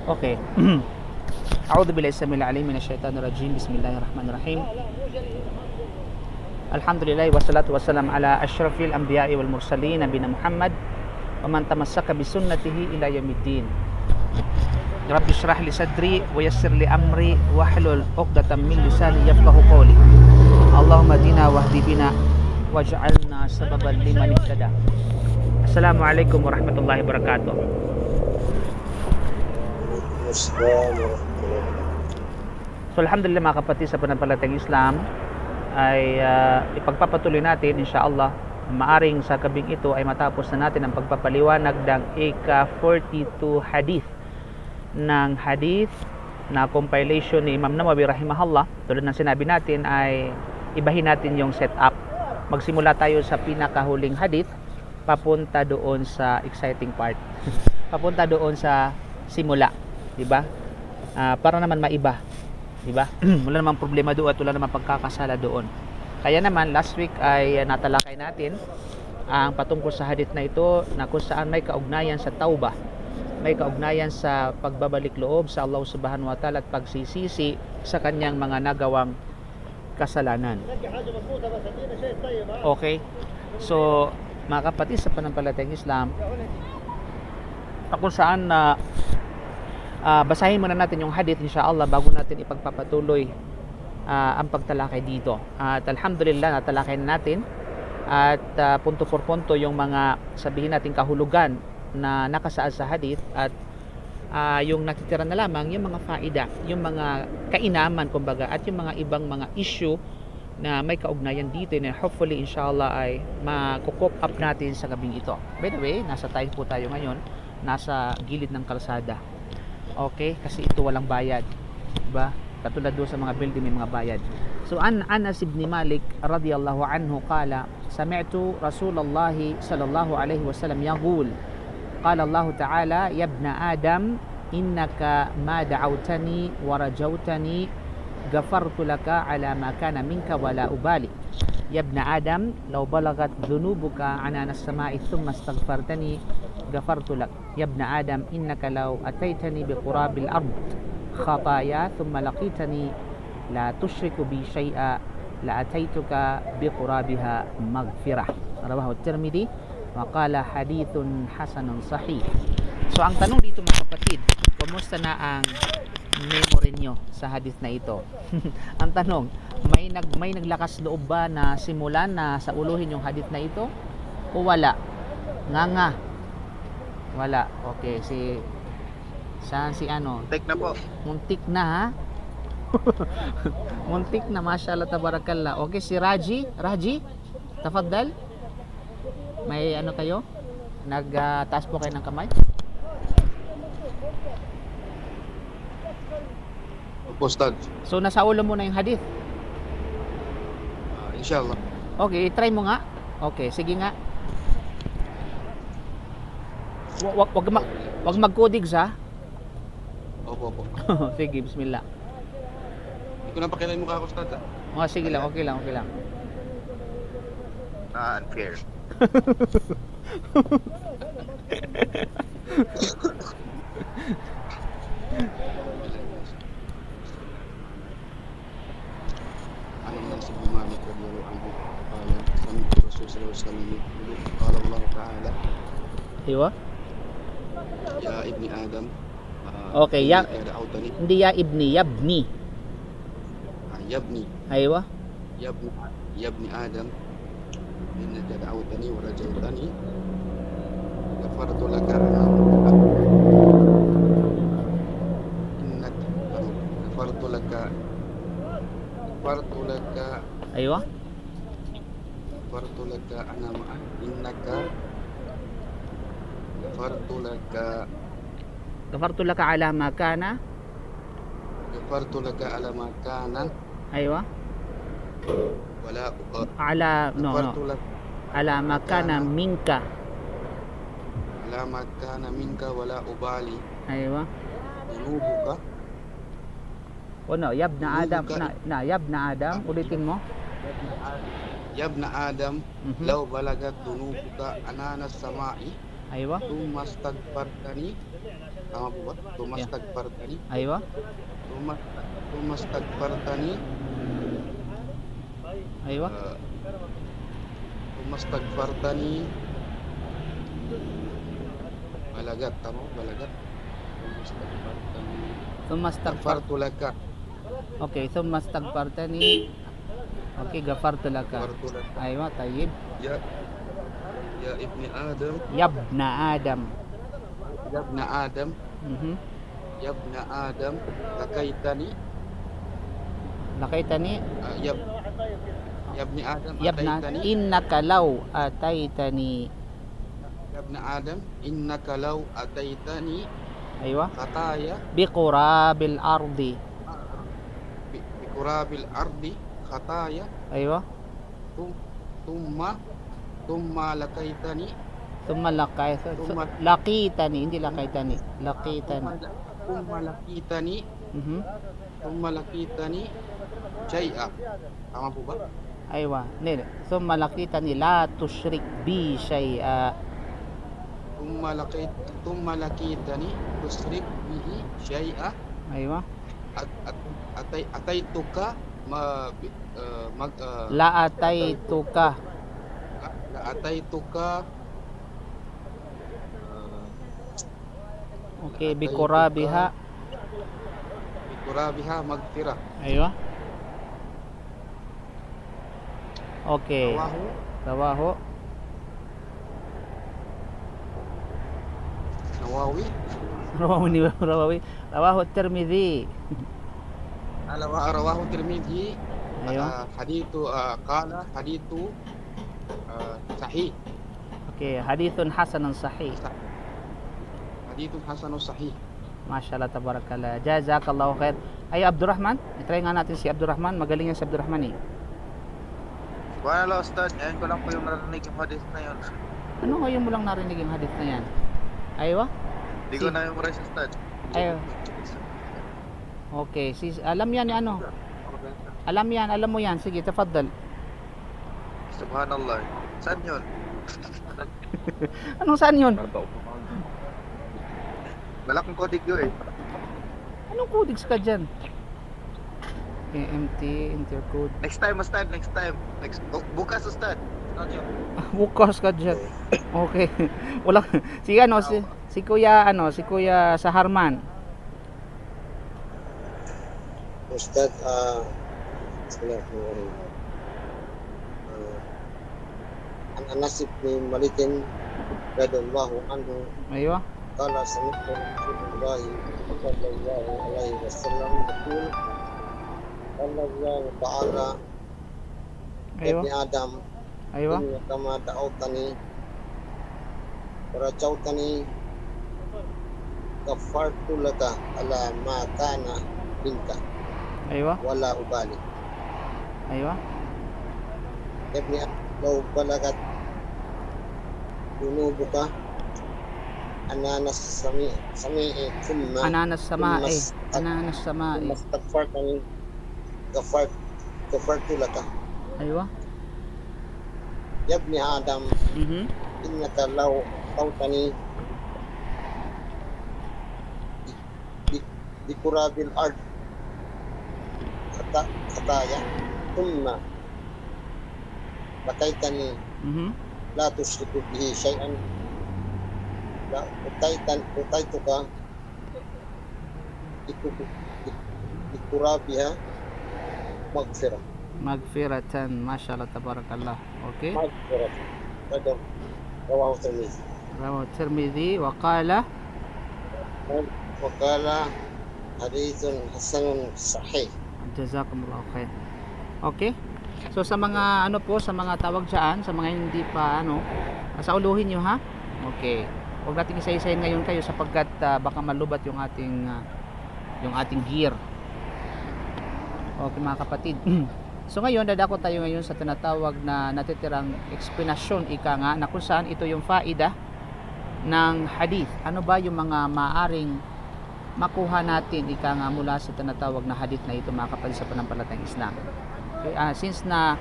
Okay. A'udzu billahi samil alim minasyaitonir rajim. Bismillahirrahmanirrahim. Alhamdulillah wassalatu wassalam ala asyrafil anbiya'i wal mursalin nabiyina Muhammad wa man tamassaka bi sunnatihi ila yaumiddin. Rabbi shrah li sadri wa yassir li amri wahlul 'uqdatam min lisani yafqahu qawli. Allahumma dina wahdi bina waj'alna sababan liman ihtada. Assalamualaikum warahmatullahi wabarakatuh. So alhamdulillah mga kapatid, sa pananampalatayang Islam ay ipagpapatuloy natin insyaAllah. Maaring sa gabing ito ay matapos na natin ang pagpapaliwanag ng ika-42 hadith ng hadith na compilation ni Imam Nawawi rahimahullah. Tulad ng sinabi natin ay ibahin natin yung setup. Magsimula tayo sa pinakahuling hadith papunta doon sa exciting part. Papunta doon sa simula, di ba? Para naman maiba, di ba? Wala namang problema doon at wala namang pagkakasala doon. Kaya naman last week ay natalakay natin ang patungkol sa hadith na ito na kung saan may kaugnayan sa taubah, may kaugnayan sa pagbabalik loob sa Allah subhanahu wa ta'ala at pagsisisi sa kanyang mga nagawang kasalanan. Okay, so mga kapatid, sa pananampalatayang Islam, kung saan basahin muna natin yung hadith insyaAllah bago natin ipagpapatuloy ang pagtalakay dito. At alhamdulillah natalakay na natin at punto por punto yung mga sabihin natin kahulugan na nakasaad sa hadith at yung natitira na lamang yung mga faida, yung mga kainaman kumbaga, at yung mga ibang mga issue na may kaugnayan dito na hopefully inshallah ay makukop up natin sa gabing ito. By the way, nasa tayo po tayo ngayon, nasa gilid ng kalsada. Okay, kasi ito walang bayad, diba? Katulad doon sa mga building may mga bayad. So Anas ibn Malik radiyallahu anhu qala sami'tu Rasulullah sallallahu alaihi wasallam yaqul qala Allah ta'ala ya ibna Adam innaka ma da'awtani wa rajawtani ghafartu laka ala ma kana minka wala ubali. Ya ibna Adam law balagat dhunubuka anana as-sama'i thumma astaghfartani ghafartu lak. Ya ibna Adam innaka law ataitani biqurabil ard khataya thumma laqitani la tushriku bi shay'a la ataituka biqurabiha maghfirah. Rawahu at-Tirmidhi wa qala hadithun hasanun sahih. So ang tanong dito mga kapatid, kumusta na ang memory nyo sa hadith na ito? Ang tanong, may naglakas loob ba na simulan na sa uluhin yung hadith na ito o wala? Nga wala. Okay, saan si ano? Muntik na po. Muntik na ha? Muntik na, mashallah tabarakallah. Okay, si Raji, tafaddal. May ano kayo? Nagtaas po kayo ng kamay? Postad. So nasa ulo mo na yung hadith? Inshallah. Okay, try mo nga. Okay, sige nga. Wag magkudigs ha. Opo. Sige, bismillah. Hindi ko na pakialain mukha ko, Ustad. Oh, sige lang, okay lang. Unfair. Anas ibn Malik radhiyallahu anhu qala sami'tu Rasul sallallahu alaihi wasallam yaqulu qala Allah ta'ala Aywa? ya ibni Adam. Okay, ya. Da'awtani. Hindi ya ibni, yabni. Yabni. Aywa? Yabni Adam innaka da'awtani wa rajawtani ghafartu laka innaka ghafartu laka Aywa? ghafartu laka ana ma'a innaka ghafartu laka ala ma kana. ghafartu laka ala ma kana Aywa? wala Ala ghafartu laka ala ma kana minka. ala ma kana minka wala ubali Aywa? dhunubuka. No, yabna Adam. Yabna Adam, ulitin mo. Yabna Adam law balagat dhunubuka anana as-sama'i Aywa? thumma astaghfartani Tama po ba? Yeah. Tumastagfartani. Aywa. Tumastagfartani. Aywa. ah, Tumastagfartani. Balagat. Tama po, balagat. Tumastagfartani. Thumma astaghfar. Ghafartu laka. Okay, thumma astaghfartani. Okay, ghafartu laka. Ghafartu laka. Aywa, tayyib. Ya, ya ibni Adam. Yabna Adam. Ya ibna Adam. Mhm. Ya ibna Adam. Lakaitani. Lakaitani. Ya ibni Adam. Yabna Ataitani. innaka law ataitani. Ya ibna Adam. Innaka law ataitani. Aywa. Khataya. Biqurabil ardi. Bikurabil ardi. Khataya. Aywa. Tumma lakaitani. Thumma laqitani, hindi lakaitani. Laqitani. Tumma lakitani. Mhm. Tumma lakitani. Jai'a. Tama po ba? Aywa. Nil. Thumma laqitani la tushrik bi shay'a. Tumma lakitani. Tusrik bihi syai'a. Aywa. Ataituka La ataituka. ataituka Okay, bikurabiha. bikurabiha magfirah. Aywa. Okay. Rawahu. Nawawi. Rawawi. Rawahu Tirmidzi. Rawahu Tirmidzi. Aywa. Hadithu qala hadithu sahih. Okay, hadithun hasanun sahih. Hadithun hasanun sahih. Mashallah, tabarakallah. Jazakallahu khair. Ay, Abdurrahman. I-try nga natin si Abdurrahman. Magaling yan si Abdurrahman eh. Subhanallah Ustad, ngayon ko lang po yung narinig yung hadith na yun. Ano ngayon mo lang narinig yung hadith na yan? Aywa? Hindi ko na-memorize Ustad. Aywa. Okay, alam yan ni ano? Alam mo yan. Sige, tafaddal. Subhanallah. Saan yun? Anong saan yun? Malaking kodig yun eh. Anong codex ka dyan? KMT, intercode. Next time Ustad, next time. Bukas Ustad. Bukas ka dyan. Okay. Wala. Si Kuya Saharman. Ustad, Bismillahirrahmanirrahim. An Anas bin Malik radhiyallahu anhu Aywa. qala sami'tu Rasulullah sallallahu alaihi wasallam yaqul qala Allah ta'ala Aywa. ibni Adam Aywa. inna kama da'awtani wa rajawtani ghafartu laka ala ma kana minka Aywa. wala ubali. Aywa. Ibni law balagat dunubuka ananas sami'i thumma Ananas sama'i. Ananas sama'i. mastagfartani gafartu laka. Aywa. Yabni Adam Mhm. innaka law tawtani bikurabil ard khataya thumma lakaitani Mhm. la tusyriku bihi syai'an la utaituka bikurabiha magfirah. Magfiratan. Mashallah, tabarakallah. Okay. Magfirah. Rawahu Tirmidzi. Rawahu Tirmidzi wa qala Wakala hadithun hasanun sahih. jazakumullahu khair. Okay? So sa mga sa mga tawag diyan, sa mga hindi pa sa uluhin niyo ha. Okay. Huwag nating isa-isahin ngayon kayo sapagkat baka malubat yung ating gear. Okay mga kapatid. So ngayon dadako tayo ngayon sa tinatawag na natitirang explanation ika nga na kung saan ito yung faida ng hadith. Ano ba yung mga maaring makuha natin ika nga mula sa tinatawag na hadith na ito mga kapatid sa pananampalatayang Islam. Okay, since na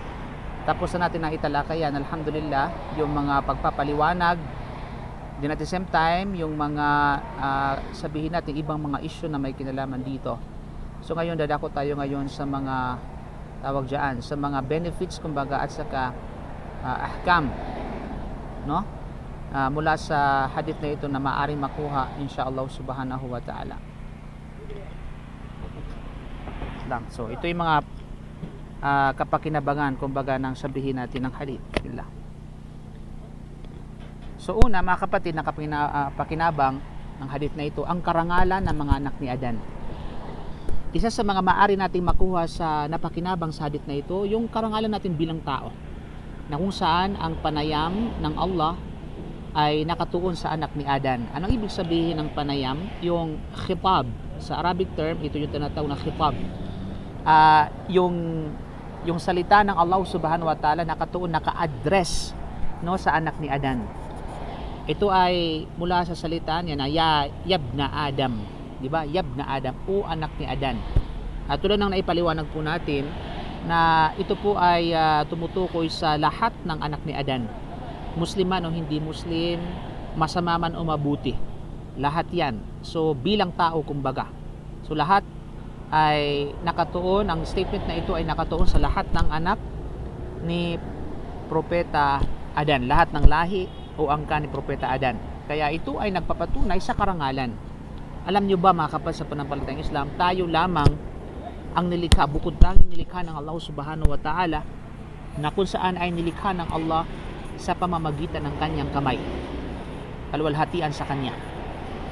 tapos na natin ang italakayan, alhamdulillah, yung mga pagpapaliwanag Then at the same time, yung mga sabihin natin ibang mga issue na may kinalaman dito. So ngayon dadako tayo ngayon sa mga tawag diyan, sa mga benefits kumbaga at saka ahkam, no? Mula sa hadith na ito na maaring makuha insyaallah subhanahu wa ta'ala. So ito yung mga kapakinabangan kumbaga ng sabihin natin ng hadith. So una mga kapatid, na pakinabang ng hadith na ito, ang karangalan ng mga anak ni Adan. Isa sa mga maaari nating makuha sa napakinabang sa hadith na ito, yung karangalan natin bilang tao, na kung saan ang panayam ng Allah ay nakatuon sa anak ni Adan. Anong ibig sabihin ng panayam? Yung khitab, sa Arabic term, ito yung tinatawag na khitab. Yung salita ng Allah subhanahu wa ta'ala nakatuon, naka-address, no, sa anak ni Adan. Ito ay mula sa salita niya na yabna Adam, di ba? Yabna Adam, o anak ni Adan. At tulad ng naipaliwanag po natin na ito po ay tumutukoy sa lahat ng anak ni Adan. Musliman o hindi Muslim, masama man o mabuti, lahat yan. So bilang tao kumbaga. So lahat ay nakatuon, ang statement na ito ay nakatuon sa lahat ng anak ni Propeta Adan, lahat ng lahi o angka ni Propeta Adan. Kaya ito ay nagpapatunay sa karangalan. Alam nyo ba mga kapatid sa pananampalatayang Islam, tayo lamang ang nilikha, bukod tanging nilikha ng Allah subhanahu wa ta'ala, na kung saan ay nilikha ng Allah sa pamamagitan ng kanyang kamay, kalwalhatian sa kanya.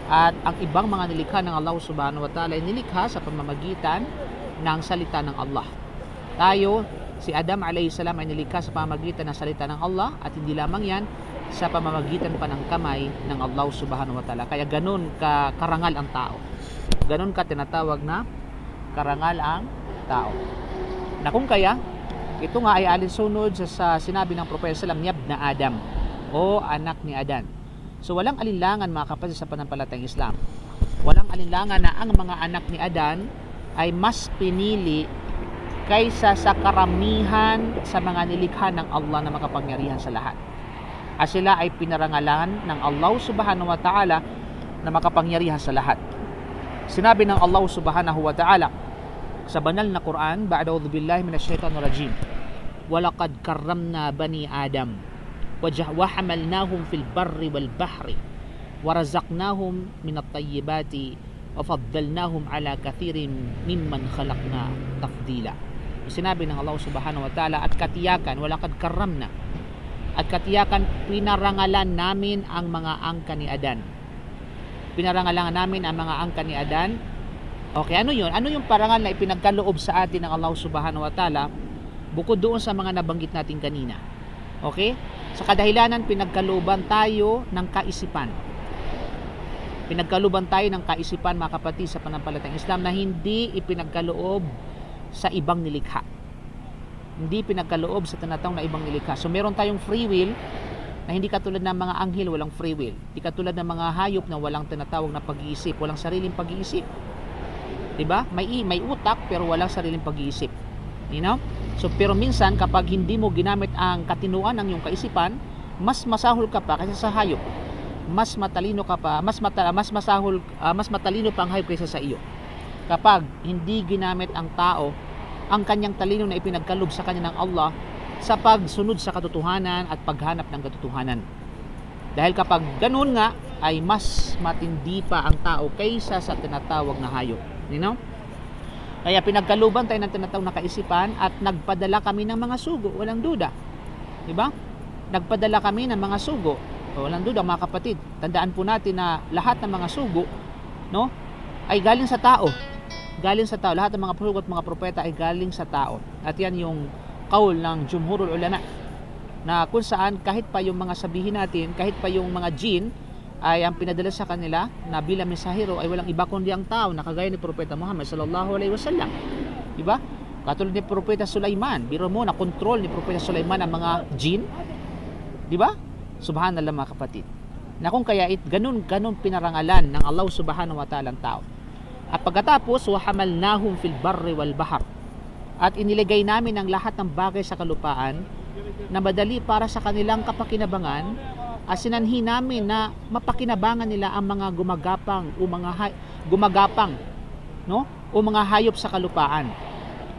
At ang ibang mga nilikha ng Allah subhanahu wa ta'ala ay nilikha sa pamamagitan ng salita ng Allah. Tayo, si Adam alayhi salam ay nilikha sa pamamagitan ng salita ng Allah, at hindi lamang yan, sa pamamagitan pa ng kamay ng Allah subhanahu wa ta'ala. Kaya ganun ka karangal ang tao. Ganun ka tinatawag na karangal ang tao. Na kung kaya, ito nga ay alinsunod sa sinabi ng Propeta sallam, yabna Adam, o anak ni Adan. So walang alinlangan mga kapatid sa pananampalatayang Islam. Walang alinlangan na ang mga anak ni Adan ay mas pinili kaysa sa karamihan sa mga nilikha ng Allah na makapangyarihan sa lahat. At sila ay pinarangalan ng Allah subhanahu wa ta'ala na makapangyarihan sa lahat. Sinabi ng Allah subhanahu wa ta'ala sa banal na Quran, ba'da'udhu billahi minasyaitanir rajim, walaqad karramna bani Adam wa hamalnahum fil barri wal bahri wa razaqnahum minat tayyibati wa faddalnahum ala kathirin mimman khalaqna tafdila. Sinabi ng Allah subhanahu wa ta'ala, at katiyakan, walaqad karramna, at katiyakan pinarangalan namin ang mga angka ni Adan. Pinarangalan namin ang mga angka ni Adan. Okay, ano yun? Ano yung parangal na ipinagkaloob sa atin ng Allah subhanahu wa ta'ala bukod doon sa mga nabanggit natin kanina? Okay? Sa kadahilanan, pinagkalooban tayo ng kaisipan. Pinagkalooban tayo ng kaisipan mga kapatid sa pananampalatayang Islam na hindi ipinagkaloob sa ibang nilikha. Hindi pinagkaloob sa tinatawag na ibang nilikha. So meron tayong free will na hindi katulad ng mga anghel, walang free will. Hindi katulad ng mga hayop na walang tinatawag na pag-iisip, walang sariling pag-iisip. 'Di ba? May utak pero walang sariling pag-iisip. You know? So pero minsan kapag hindi mo ginamit ang katinuan ng iyong kaisipan, mas masahol ka pa kaysa sa hayop. Mas matalino ka pa, mas matalino pa ang hayop kaysa sa iyo. Kapag hindi ginamit ang tao ang kanyang talino na ipinagkaloob sa kanya ng Allah sa pagsunod sa katotohanan at paghanap ng katotohanan. Dahil kapag ganun nga ay mas matindi pa ang tao kaysa sa tinatawag na hayop. You know? Kaya pinagkalooban tayo ng tinatawag na kaisipan at nagpadala kami ng mga sugo, walang duda. Diba? Nagpadala kami ng mga sugo, walang duda mga kapatid. Tandaan po natin na lahat ng mga sugo, no, ay galing sa tao. Galing sa tao. Lahat ng mga sugo at mga propeta ay galing sa tao. At yan yung kaul ng jumhurul ulama, na kung saan kahit pa yung mga sabihin natin, kahit pa yung mga jin ay ang pinadala sa kanila na bilang mensahero ay walang iba kundi ang tao na kagaya ni Propeta Muhammad sallallahu alaihi wasallam. Diba? Katulad ni Propeta Sulaiman, biro mo na control ni Propeta Sulaiman ang mga jin. Diba? Subhanallah mga kapatid. Na kung kaya ganun pinarangalan ng Allah subhanahu wa ta'ala ang tao. At pagkatapos, wahamalnahum fil barri wal bahr, at inilagay namin ang lahat ng bagay sa kalupaan na madali para sa kanilang kapakinabangan sinanhi namin na mapakinabangan nila ang mga gumagapang o gumagapang, no? O mga hayop sa kalupaan.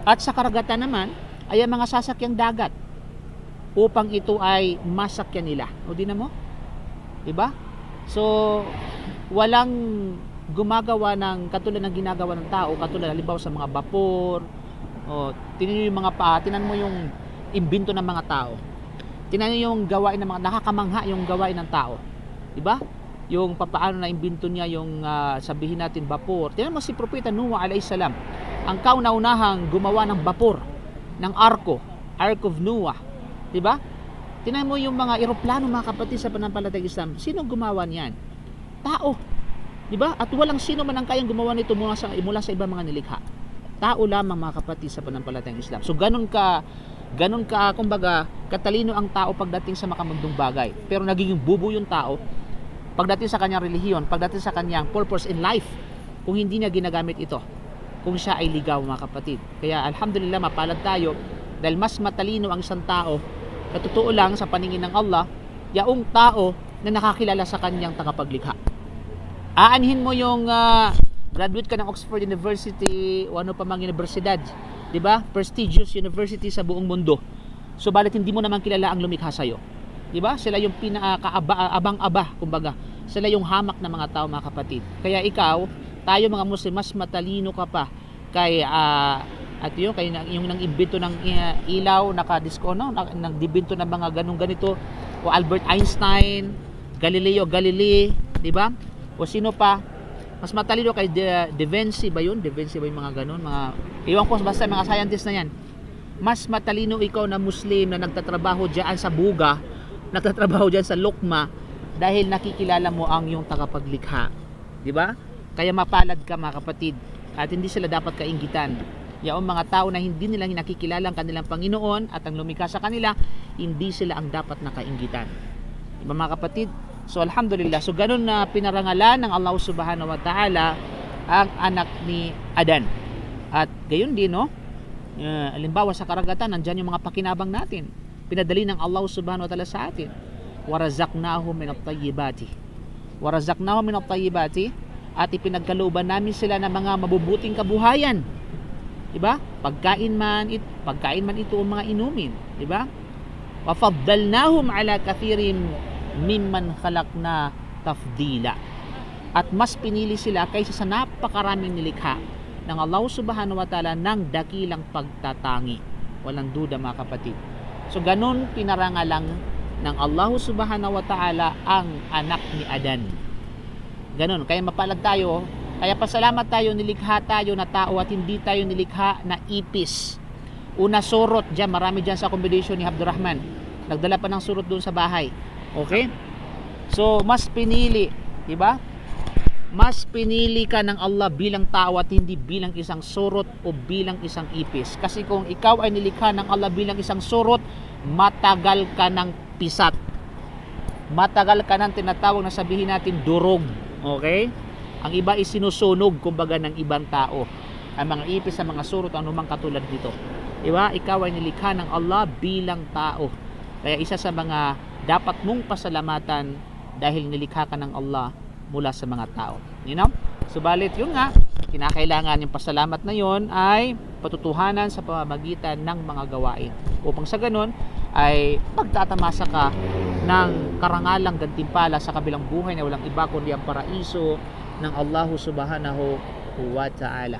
At sa karagatan naman ay ang mga sasakyang dagat upang ito ay masakyan nila. O di na mo? Diba? So, walang gumagawa ng katulad ng ginagawa ng tao, katulad halimbawa sa mga vapor, o tinan mo yung imbento ng mga tao. Tinan niyo yung gawain ng mga nakakamangha, yung gawain ng tao. 'Di ba? Yung papaano na imbento niya yung sabihin natin vapor. Tinan mo si Propeta Noah alayhis salam. Ang kauna-unahang gumawa ng vapor, ng Ark of Noah. 'Di ba? Tinan mo yung mga eroplano mga kapatid sa pananampalatayang Islam. Sino gumawa niyan? Tao. 'Di ba? At walang sino man ang kayang gumawa nito mula sa ibang mga nilikha. Tao lamang mga kapatid sa pananampalatayang Islam. So ganun ka kumbaga katalino ang tao pagdating sa makamundong bagay, pero nagiging bubo yung tao pagdating sa kanyang relihiyon, pagdating sa kanyang purpose in life, kung hindi niya ginagamit ito, kung siya ay ligaw mga kapatid. Kaya alhamdulillah mapalad tayo dahil mas matalino ang isang tao na totoo lang sa paningin ng Allah, yaong tao na nakakilala sa kanyang tagapaglikha. Aanhin mo yung graduate ka ng Oxford University o ano pa mang universidad, 'di ba? Prestigious university sa buong mundo. Subalit hindi mo naman kilala ang lumikha sa iyo. 'Di ba? Sila yung abang-aba, kumbaga. Sila yung hamak ng mga tao mga kapatid. Kaya ikaw, tayo mga Muslim, mas matalino ka pa kay yung nang imbento ng ilaw, nagdibento ng mga ganito o Albert Einstein, Galileo Galilei, 'di ba? O sino pa? Mas matalino kay Da Vinci ba yun? Da Vinci ba yung mga ganun? Iwan ko, basta mga scientist na yan. Mas matalino ikaw na Muslim na nagtatrabaho dyan sa buga, nagtatrabaho dyan sa lukma, dahil nakikilala mo ang iyong tagapaglikha. Diba? Kaya mapalad ka mga kapatid. At hindi sila dapat kainggitan. Yung mga tao na hindi nila nakikilala ang kanilang Panginoon at ang lumikha sa kanila, hindi sila ang dapat nakainggitan. Diba mga kapatid? So alhamdulillah, so ganun na pinarangalan ng Allah subhanahu wa ta'ala ang anak ni Adan. At gayon din, no? Halimbawa sa karagatan, nandyan yung mga pakinabang natin. Pinadali ng Allah subhanahu wa ta'ala sa atin. وَرَزَقْنَاهُمْ مِنَ الطَّيِّبَاتِ وَرَزَقْنَاهُمْ مِنَ الطَّيِّبَاتِ at ipinagkalooban namin sila ng mga mabubuting kabuhayan. Diba? Pagkain man ito o mga inumin. Diba? وَفَضَّلْنَاهُمْ عَلَى كَثِيرٍ mimman khalaqna tafdila. At mas pinili sila kaysa sa napakaraming nilikha ng Allah subhanahu wa ta'ala ng dakilang pagtatangi. Walang duda mga kapatid. So ganun pinarangalang ng Allah subhanahu wa ta'ala ang anak ni Adan. Ganun, kaya mapalad tayo. Kaya pasalamat tayo, nilikha tayo na tao at hindi tayo nilikha na ipis. Una, surot dyan, marami dyan sa accommodation ni Abdurrahman. Nagdala pa ng surot doon sa bahay. Okay? So, mas pinili, di ba? Mas pinili ka ng Allah bilang tao at hindi bilang isang surot o bilang isang ipis. Kasi kung ikaw ay nilikha ng Allah bilang isang surot, matagal ka ng pisat. Matagal ka ng tinatawag na sabihin natin durog. Okay? Ang iba ay sinusunog, kumbaga, ng ibang tao. Ang mga ipis, ang mga surot, ang numang katulad dito. Di ba? Ikaw ay nilikha ng Allah bilang tao. Kaya isa sa mga dapat mong pasalamatan dahil nilikha ka ng Allah mula sa mga tao. You know? Subalit yun nga, kinakailangan yung pasalamat na yun ay patutuhanan sa pamamagitan ng mga gawain. Upang sa ganun ay magtatamasa ka ng karangalang gantimpala sa kabilang buhay na walang iba kundi ang paraiso ng Allah subhanahu wa ta'ala.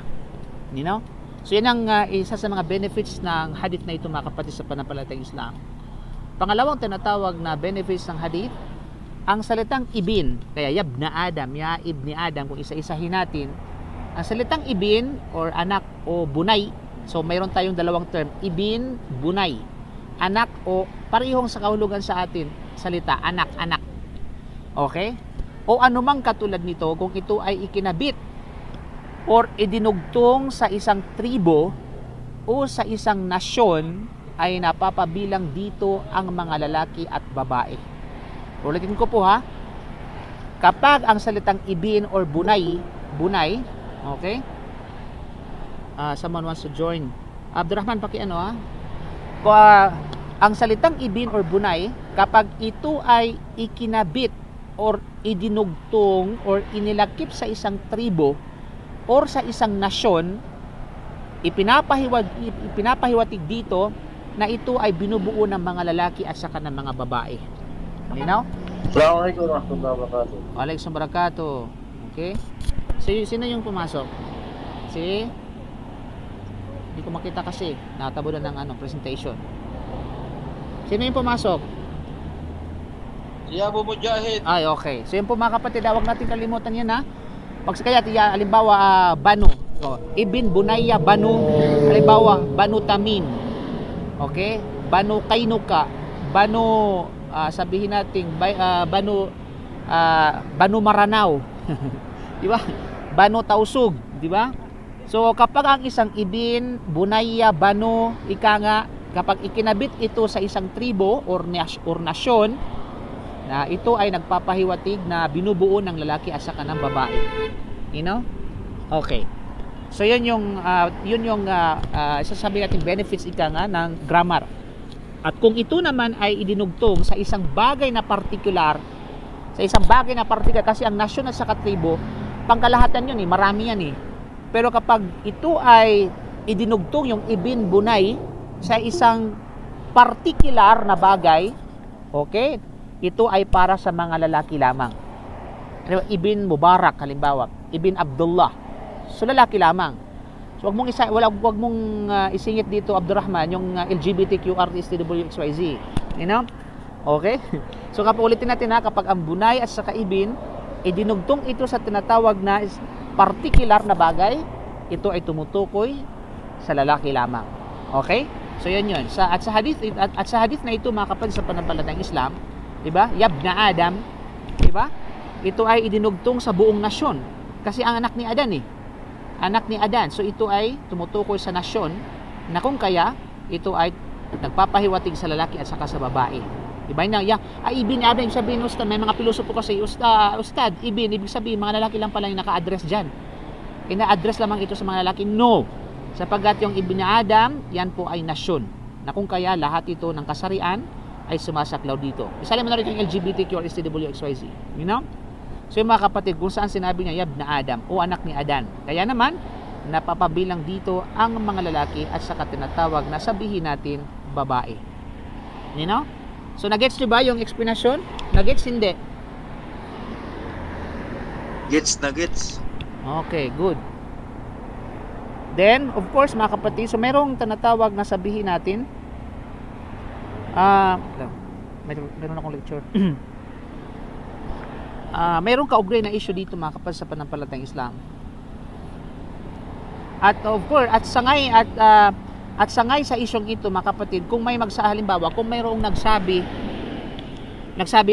You know? So yan ang isa sa mga benefits ng hadith na ito mga kapatid sa pananampalatayang Islam. Pangalawang tinatawag na benefits ng hadith, ang salitang ibin, kaya yabna Adam, ya ibni Adam, kung isa-isahin natin, ang salitang ibin or anak o bunay, so mayroon tayong dalawang term, ibin, bunay, anak o parehong sa kahulugan sa atin, salita, anak. Okay? O anumang katulad nito kung ito ay ikinabit or idinugtong sa isang tribo o sa isang nasyon, ay napapabilang dito ang mga lalaki at babae. Ulitin ko po ha. Kapag ang salitang ibin or bunay, okay? Someone wants to join. Abdurrahman, ang salitang ibin or bunay kapag ito ay ikinabit or idinugtong or inilakip sa isang tribo or sa isang nasyon, ipinapahiwatig dito na ito ay binubuo ng mga lalaki at saka ng mga babae. Malinaw? Assalamualaikum warahmatullahi wabarakatuh. Waalaikumsalam wabarakatuh. Okay? So, sino yung pumasok? Si? Hindi ko makita kasi. Natabunan ng presentation. Sino yung pumasok? Si Abu Mujahid. Ay, okay. So, yung po mga kapatid, huwag natin kalimutan yan ha. Pag kaya, halimbawa, Banu. So, Ibn Bunayya Banu. Halimbawa, Banu Tamim. Okay? Banu Kainuka. Banu, sabihin natin, Banu Maranao. Di ba? Banu Tausug. Di ba? So, kapag ang isang Ibn Bunayya Banu, ika nga, kapag ikinabit ito sa isang tribo or nasyon, na ito ay nagpapahiwatig na binubuo ng lalaki at saka ng babae. You know? Okay. So yun yung sasabihin natin benefits ika nga ng grammar. At kung ito naman ay idinugtong sa isang bagay na particular, kasi ang nasyon at saka tribo, pangkalahatan yun marami yan Pero kapag ito ay idinugtong yung Ibn Bunay sa isang particular na bagay, okay? Ito ay para sa mga lalaki lamang. Ibn Mubarak halimbawa, Ibn Abdullah. So lalaki lamang. So wag mong isingit dito Abdurrahman yung LGBTQ artist WXYZ. You know? Okay? So kapag ulitin natin kapag ang Bunay at saka Ibn idinugtong ito sa tinatawag na particular na bagay, ito ay tumutukoy sa lalaki lamang. Okay? So yun. At sa hadith na ito mga kapatid sa pananampalatayang Islam, 'di ba? Yabna Adam, 'di ba? Ito ay idinugtong sa buong nasyon kasi ang anak ni Adan Anak ni Adan. So ito ay tumutukoy sa nasyon na kung kaya ito ay nagpapahiwatig sa lalaki at saka sa babae. Diba na, Ibn Adam, ibig sabihin, Ustad, may mga pilosopo kasi, Ustad, Ibn, ibig sabihin, mga lalaki lang pala yung naka-address dyan. Ina-address lamang ito sa mga lalaki. No! Sapagkat yung Ibn Adam, yan po ay nasyon. Na kung kaya, lahat ito ng kasarian ay sumasaklaw dito. Isali mo na rin yung LGBTQ or STWXYZ. You know? So yung mga kapatid, kung saan sinabi niya, Yabna Adam, o anak ni Adan. Kaya naman, napapabilang dito ang mga lalaki at saka tinatawag na sabihin natin, babae. You know? So, nagets nyo ba yung explanation? Nagets hindi? Gets na gets. Okay, good. Then, of course, mga kapatid, so merong tinatawag na sabihin natin, meron akong lecture. Merong kaugnay na issue dito mga kapatid sa pananampalatayang Islam. At of course, at sangay sa isyong ito mga kapatid, kung may halimbawa, kung mayroong nagsabi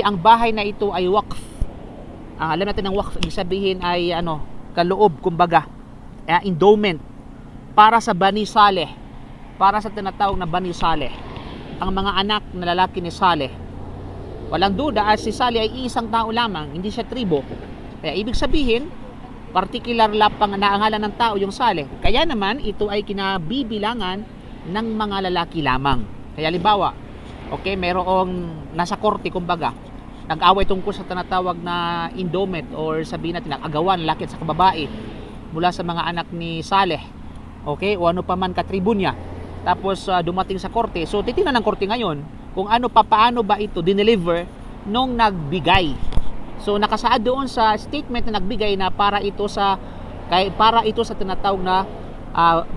ang bahay na ito ay waqf. Alam natin ang waqf, ibig sabihin ay kaloob, kumbaga, endowment para sa Bani Saleh, para sa tinatawag na Bani Saleh, ang mga anak na lalaki ni Saleh. Walang duda at si Saleh ay isang tao lamang, hindi siya tribo. Kaya ibig sabihin, particular lapang naangalan ng tao yung Saleh. Kaya naman ito ay kinabibilangan ng mga lalaki lamang. Kaya halimbawa, okay, merong nasa korte kumbaga, nag-away tungkol sa tinatawag na endowment or sabihin natin agawan lalaki at sa babae mula sa mga anak ni Saleh. Okay, o ano pa man katribo niya. Tapos dumating sa korte. So titingnan ng korte ngayon kung paano ba ito dineliver nung nagbigay. So nakasaad doon sa statement na nagbigay na para ito sa tinatawag na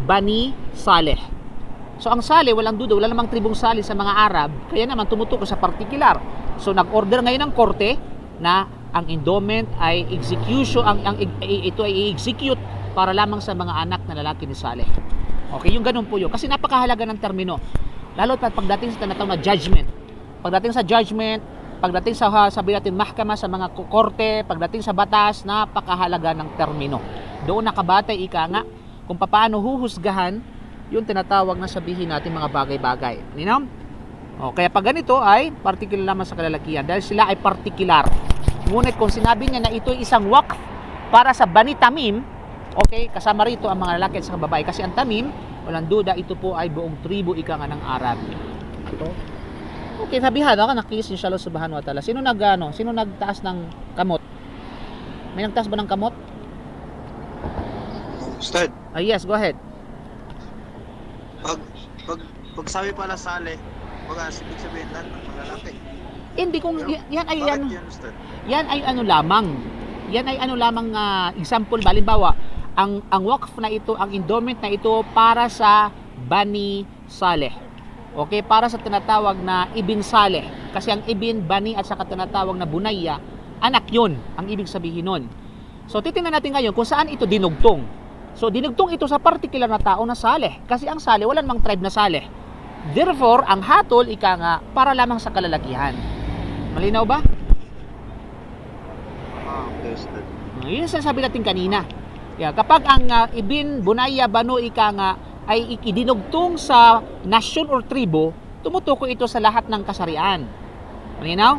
Bani Saleh. So ang Saleh, walang duda, wala namang tribong Saleh sa mga Arab, kaya naman tumutukoy sa particular. So nag-order ngayon ng korte na ang endowment ay ito ay i-execute para lamang sa mga anak na lalaki ni Saleh. Okay, yung ganun po yun. Kasi napakahalaga ng termino. Lalo pagdating sa tinatawag na judgment. Pagdating sa sabihin natin mahkama, sa mga korte, pagdating sa batas, napakahalaga ng termino. Doon nakabatay ika nga kung paano huhusgahan yung tinatawag na sabihin natin mga bagay-bagay. You know? Kaya pag ganito ay particular naman sa kalalakihan dahil sila ay particular. Ngunit kung sinabi niya na ito ay isang waqf para sa Bani Tamim, okay, kasama rito ang mga lalaki at sa babae. Kasi ang Tamim, walang duda, ito po ay buong tribo ika nga ng Arab. Ito. Okay, sabihan ako nakis insya Allah subhanahu wa ta'ala. Sino nagtaas ng kamot? May nagtaas ba ng kamot? Ustad, Yes, go ahead. pag, pag, pag sabi pala sale, wag ibig sabihin lahat ng mga lalaki. Hindi kung yan ay Bakit ano, yan, Ustad? yan ay ano lamang. Yan ay ano lamang example, halimbawa, ang waqf na ito, ang endowment na ito para sa Bani Saleh. Okay, para sa tinatawag na Ibn Saleh. Kasi ang Ibn, Bani at saka tinatawag na Bunayya, anak yun, ang ibig sabihin nun. So titingnan natin ngayon kung saan ito dinugtong. So dinugtong ito sa particular na tao na Saleh. Kasi ang Saleh, wala namang tribe na Saleh. Therefore, ang hatol, ika nga, para lamang sa kalalakihan. Malinaw ba? Okay, Ustad. Yun ang sinasabi natin kanina. Yeah, kapag ang Ibn, Bunayya, Banu, ika nga, ay idinugtong sa nasyon or tribo, tumutukoy ito sa lahat ng kasarian. Malinaw?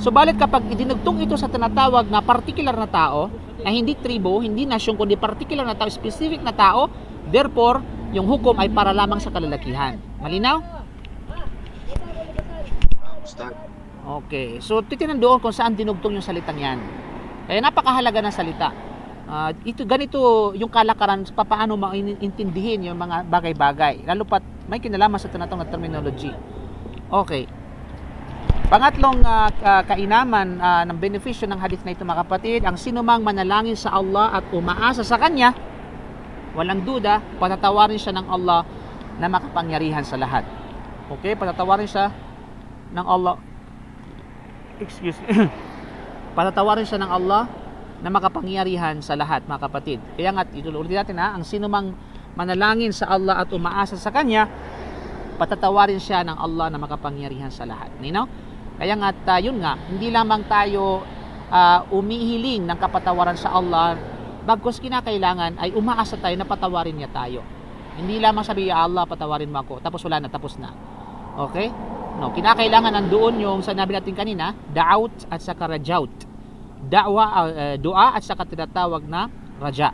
Subalit kapag idinugtong ito sa tinatawag na particular na tao, na hindi tribo, hindi nasyon, kundi particular na tao, specific na tao, therefore, yung hukom ay para lamang sa kalalakihan. Malinaw? Ustad. Okay. So, titingnan doon kung saan dinugtong yung salitang yan. Kaya napakahalaga ng salita. Ito ganito yung kalakaran paano maintindihin yung mga bagay-bagay, lalo pat may kinalaman sa tinatawag na terminology. Okay. Pangatlong kainaman ng benepisyo ng hadith na ito, mga kapatid, ang sinumang manalangin sa Allah at umaasa sa Kanya, walang duda, patatawarin siya ng Allah na makapangyarihan sa lahat. Okay, patatawarin siya ng Allah. Excuse me. Patatawarin siya ng Allah na makapangyarihan sa lahat, mga kapatid. Kaya nga, ulitin natin ang sinumang manalangin sa Allah at umaasa sa Kanya, patatawarin siya ng Allah na makapangyarihan sa lahat. You know? Kaya nga, yun nga, hindi lamang tayo umihiling ng kapatawaran sa Allah, bagkus kinakailangan ay umaasa tayo na patawarin niya tayo. Hindi lamang sabi, ya Allah, patawarin mo ako, tapos wala na, tapos na. Okay? No, kinakailangan nandoon yung sinabi natin kanina, da'awt at saka rajaut. Dua at saka tinatawag na raja.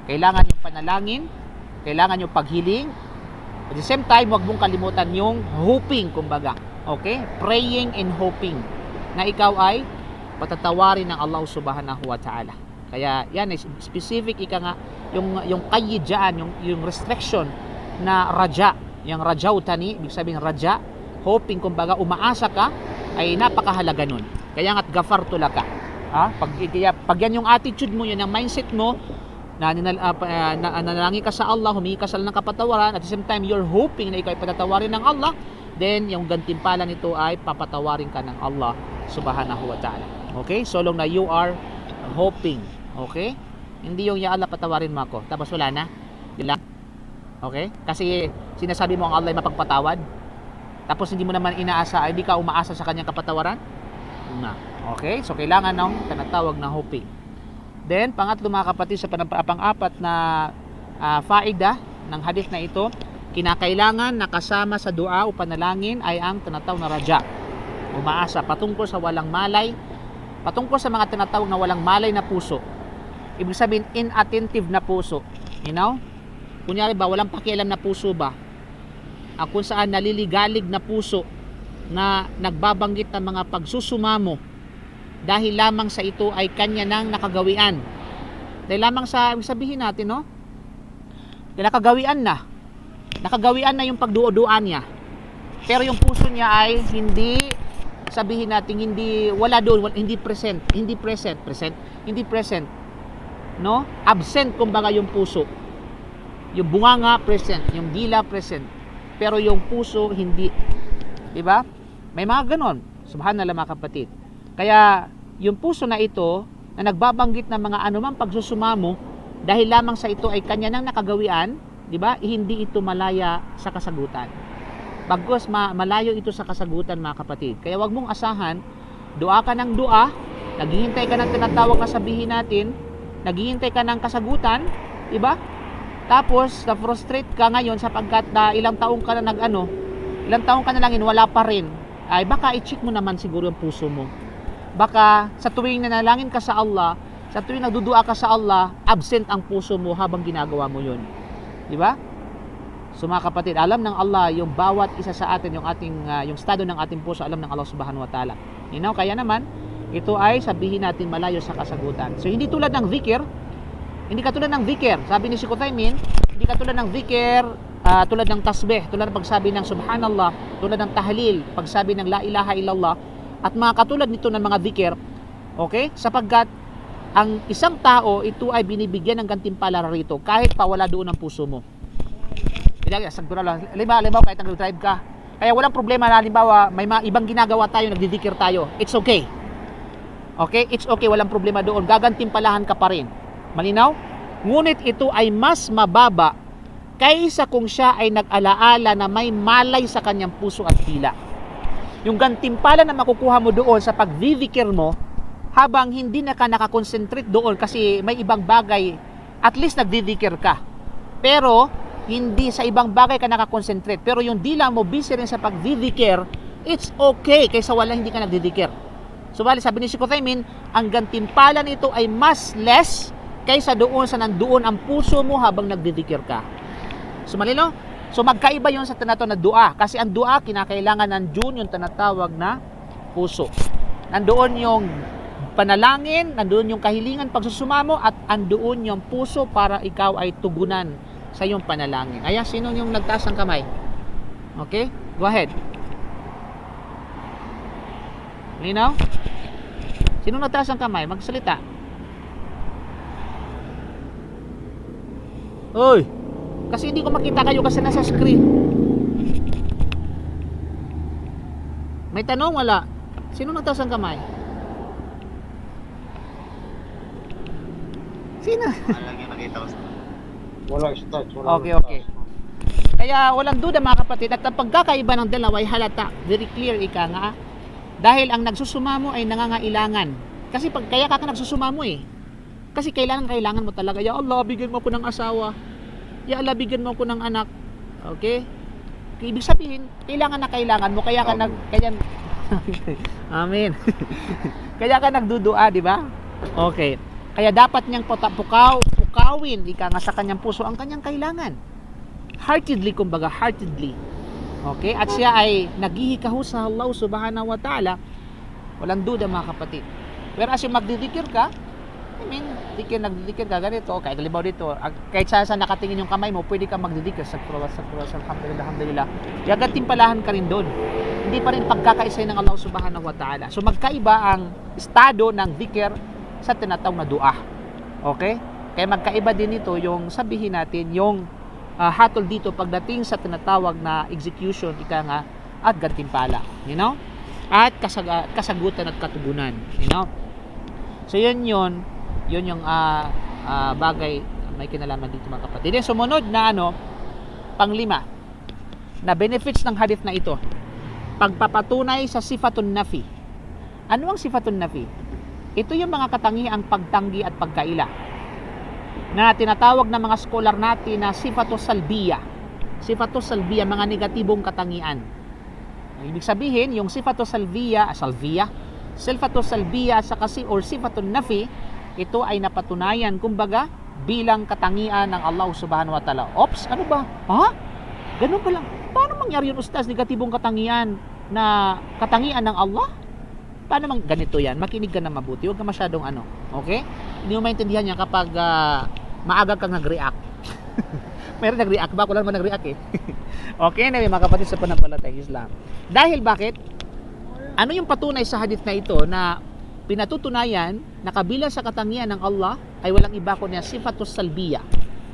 Kailangan yung panalangin, kailangan yung paghiling. At the same time, huwag mong kalimutan yung hoping, kumbaga. Okay? Praying and hoping na ikaw ay patatawarin ng Allah subhanahu wa ta'ala. Kaya yan is specific, ika nga yung qayyidaan, yung restriction na raja, yung rajautani, ibig sabihin raja, hoping, kumbaga umaasa ka, ay napakahalaga nun. Kaya nga't gafartu laka. Pag yan yung attitude mo, yan ang mindset mo, na nanalangin ka sa Allah, humingi ka sa ng kapatawaran, at the same time you're hoping na ikaw ay patatawarin ng Allah, then yung gantimpala nito ay papatawarin ka ng Allah subhanahu wa ta'ala. Okay? So long na you are hoping. Okay? Hindi yung ya Allah patawarin mo ako, tapos wala na. Yun lang. Okay? Kasi sinasabi mo ang Allah ay mapagpatawad, tapos hindi mo naman inaasa, hindi ka umaasa sa kanyang kapatawaran na. Okay? So kailangan ng tinatawag na hoping. Then pangatlo, mga kapatid, sa pang-apat na faida ng hadith na ito, kinakailangan nakasama sa dua o panalangin ay ang tinatawag na raja, umaasa patungkol sa walang malay, patungkol sa mga tinatawag na walang malay na puso. Ibig sabihin inattentive na puso. You know? Kunyari ba, walang pakialam na puso ba? Kung saan naliligalig na puso na nagbabanggit ng mga pagsusumamo dahil lamang sa ito ay kanya nang nakagawian. Dahil lamang sa, sabihin natin, no? Nakagawian na yung pagduo-duan niya. Pero yung puso niya ay hindi, sabihin natin, hindi, wala doon, hindi present. No? Absent, kumbaga, yung puso. Yung bunganga present, yung dila present, pero yung puso hindi. Diba? May mga ganon. Subhanallah, mga kapatid. Kaya yung puso na ito na nagbabanggit ng mga anumang pagsusumamo dahil lamang sa ito ay kanya nang nakagawian, diba? Hindi ito malaya sa kasagutan. Bagkus malayo ito sa kasagutan, mga kapatid. Kaya wag mong asahan, dua ka ng dua, naghihintay ka ng tinatawag na sabihin natin, naghihintay ka ng kasagutan, diba? Tapos na-frustrate ka ngayon sapagkat ilang taong ka na ilang taong ka na lang wala pa rin. Ay baka i-check mo naman siguro yung puso mo. Baka sa tuwing nanalangin ka sa Allah, sa tuwing nagdudua ka sa Allah, absent ang puso mo habang ginagawa mo yun. Di ba? So mga kapatid, alam ng Allah yung bawat isa sa atin, yung ating yung estado ng ating puso, alam ng Allah Subhanahu wa Ta'ala. Kaya naman ito ay sabihin natin malayo sa kasagutan. So hindi tulad ng zikir, hindi katulad ng zikir. Sabi ni Sheikh Uthaymin, hindi katulad ng zikir, tulad ng tasbih, tulad ng pagsabi ng subhanallah, tulad ng tahlil, pagsabi ng la ilaha illallah, at mga katulad nito ng mga zikir, okay? Sapagkat ang isang tao, ito ay binibigyan ng gantimpala rito kahit pa wala doon ang puso mo. Halimbawa, kahit nag-drive ka, kaya walang problema na halimbawa may mga ibang ginagawa tayo, nagdidikir tayo, it's okay. Okay? It's okay, walang problema doon. Gagantimpalahan ka pa rin. Malinaw? Ngunit ito ay mas mababa kaysa kung siya ay nag-alaala na may malay sa kanyang puso at dila. Yung gantimpala na makukuha mo doon sa pagdidikir mo, habang hindi na ka nakakonsentrate doon kasi may ibang bagay, at least nagdidikir ka. Pero hindi sa ibang bagay ka nakakonsentrate. Pero yung dila mo busy rin sa pagdidikir, it's okay kaysa wala hindi ka nagdidikir. So sabi ni Sheikh Uthaymin, ang gantimpala nito ay mas less kaysa doon sa nandoon ang puso mo habang nagdidikir ka. So malino? So magkaiba yun sa tinatawag na dua. Kasi ang dua, kinakailangan nandoon yung tinatawag na puso. Nandoon yung panalangin, nandoon yung kahilingan, pagsusumamo, at andoon yung puso para ikaw ay tugunan sa iyong panalangin. Ayan, sino yung nagtaas ng kamay? Okay? Go ahead. Linaw? Sino nagtaas ng kamay? Magsalita. Oy! Kasi hindi ko makita kayo kasi nasa screen. May tanong? Wala. Sino nagtaas ng kamay? Sino? Alang yung nakita ko sa Walang stats. Okay. Kaya walang duda mga kapatid, at ang pagkakaiba ng dalawa ay halata. Very clear, ika nga. Dahil ang nagsusumamo ay nangangailangan. Kasi kaya ka nagsusumamo eh. Kasi kailangan mo talaga. Ya Allah, bigyan mo ako ng asawa. Ya Allah, bigyan mo ako ng anak. Okay? Ibig sabihin, kailangan mo. Kaya ka Amen. Kaya ka nagdudua, di ba? Okay. Kaya dapat niyang pukawin ika nga sa kanyang puso ang kanyang kailangan. Heartedly, kumbaga, heartedly. Okay? At siya ay naghihikaho sa Allah Subhanahu wa Ta'ala. Walang duda mga kapatid. Whereas yung magdidikir ka, nagdidikir ka ganito, kahit halimbawa dito, kahit saan nakatingin yung kamay mo, pwede ka magdidikir sa alhamdulillah. Gagantimpalahan ka rin doon. Hindi pa rin pagkakaisa ng Allah Subhanahu wa Ta'ala. So magkaiba ang estado ng dikir sa tinatawag na dua. Okay? Kaya magkaiba din ito yung sabihin natin, yung hatol dito pagdating sa tinatawag na execution, ika nga, at gantimpala. You know? At kasagutan at katugunan. You know? So yun yung bagay may kinalaman dito mga kapatid. Then sumunod na panglima na benefits ng hadith na ito, pagpapatunay sa sifatun nafi. Ano ang sifatun nafi? Ito yung mga katangiang pagtanggi at pagkaila na tinatawag ng mga scholar natin na sifatus salbiya. Sifatus salbiya, mga negatibong katangian. Ibig sabihin, yung sifatus salbiya sa kasi or sifatun nafi, ito ay napatunayan kumbaga bilang katangian ng Allah Subhanahu wa Ta'ala. Ops, ano ba? Ha? Ganun ba lang? Paano mangyari yun, Ustaz? Negatibong katangian na katangian ng Allah? Paano ganito yan? Makinig ka na mabuti. Huwag ka masyadong okay? Hindi mo maintindihan yan kapag maaga kang nag-react. Mayroon nag-react ba? Wala naman nag-react eh. Okay, na mga kapatid sa pananampalatayang Islam. Dahil bakit? Ano yung patunay sa hadith na ito na pinatutunayan na kabilang sa katangian ng Allah ay walang iba kundi sifatus salbiya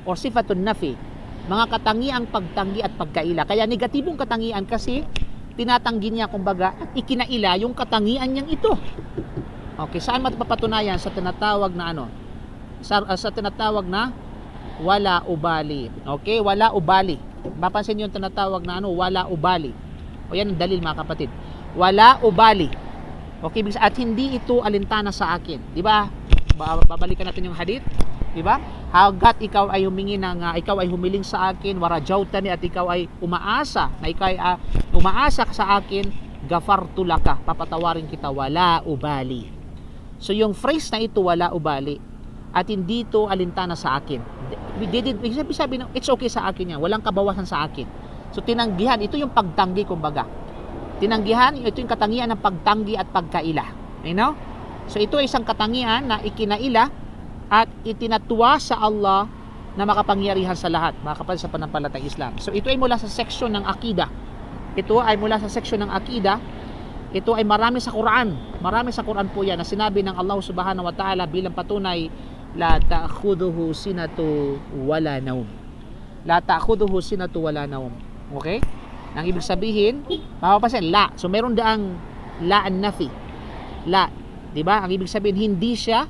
o sifatun nafi, mga katangiang pagtanggi at pagkaila. Kaya negatibong katangian kasi tinatanggi niya kumbaga at ikinaila yung katangian niyang ito. Okay, saan mapapatunayan? Sa tinatawag na sa tinatawag na wala ubali. Okay, wala ubali. Mapansin niyo yung tinatawag na wala ubali. O yan ang dalil mga kapatid. Wala ubali. Okay, at hindi ito alintana sa akin. 'Di ba? Babalikan natin yung hadith, 'di ba? Hangga't ikaw ay humiling sa akin, warajautani, at ikaw ay umaasa na ikaw ay umaasa sa akin, gafartu laka, papatawarin kita, wala ubali. So yung phrase na ito, wala ubali, at hindi ito alintana sa akin. sabi na it's okay sa akin yan, walang kabawasan sa akin. So tinanggihan, ito yung pagtanggi kumbaga. Tinanggihan, ito yung katangian ng pagtanggi at pagkaila. You know? So ito ay isang katangian na ikinaila at itinatuwa sa Allah na makapangyarihan sa lahat, mga kapatid sa pananampalatayang Islam. So ito ay mula sa section ng akida. Ito ay mula sa section ng akida. Ito ay marami sa Quran. Marami sa Quran po yan na sinabi ng Allah subhanahu wa ta'ala bilang patunay, la ta'khuduhu sinatu wala naum. La ta'khuduhu sinatu wala naum. Okay? Nang ibig sabihin, mapapasin, la. So meron daang la an-nafi. La. Diba? Ang ibig sabihin, hindi siya